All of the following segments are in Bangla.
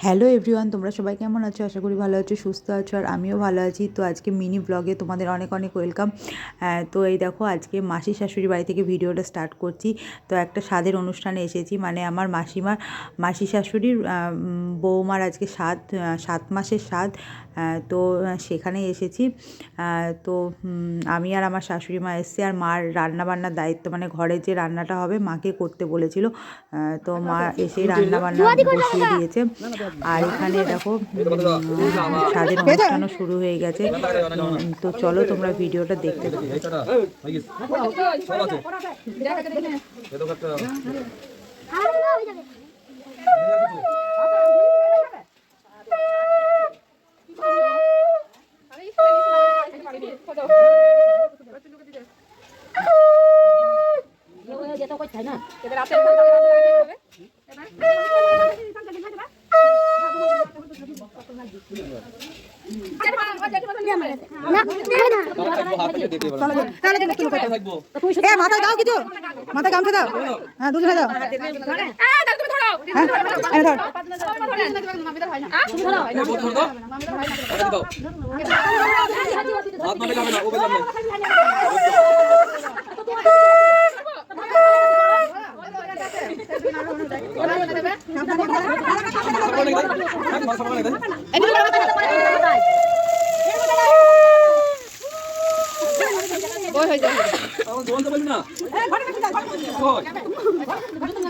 হ্যালো এভরিওয়ান, তোমরা সবাই কেমন আছো? আশা করি ভালো আছো, সুস্থ আছো, আর আমিও ভালো আছি। তো আজকে মিনি ব্লগে তোমাদের অনেক অনেক ওয়েলকাম। তো এই দেখো, আজকে মাসি শাশুড়ি বাড়ি থেকে ভিডিওটা স্টার্ট করছি। তো একটা স্বাদের অনুষ্ঠানে এসেছি, মানে আমার মাসি শাশুড়ির বৌমার আজকে 7 মাসের স্বাদ। তো সেখানে এসেছি। তো আমি আর আমার শাশুড়ি মা এসেছি, আর মার রান্নাবান্নার দায়িত্ব, মানে ঘরে যে রান্নাটা হবে মাকে করতে বলেছিল। তো মা এসে রান্নাবান্না বসিয়ে দিয়েছে। আর এখানে দেখো স্বাদের অনুষ্ঠানও শুরু হয়ে গেছে। তো চলো তোমরা ভিডিওটা দেখতে থাকো। মাথায় দাও, কিছু মাথায় গামছা দাও। হ্যাঁ, দুজনে দাও।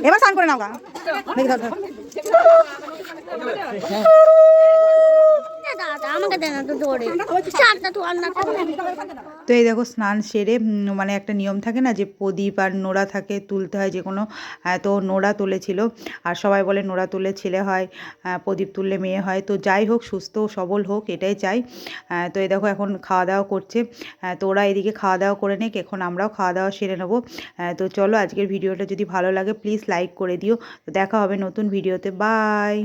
এবার স্নান করে নাও গা। তো এই দেখো, স্নান সেরে মানে একটা নিয়ম থাকে না, যে প্রদীপ আর নোড়া থাকে, তুলতে হয় যে কোনো। তো নোড়া তুলেছিল, আর সবাই বলে নোড়া তুললে ছেলে হয়, প্রদীপ তুললে মেয়ে হয়। তো যাই হোক, সুস্থ সবল হোক, এটাই চাই। তো এই দেখো, এখন খাওয়া দাওয়া করছে। তো ওরা এদিকে খাওয়া দাওয়া করে নেক, এখন আমরাও খাওয়া দাওয়া সেরে নেবো। তো চলো, আজকের ভিডিওটা যদি ভালো লাগে প্লিজ লাইক করে দিও। তো দেখা হবে নতুন ভিডিওতে। বাই।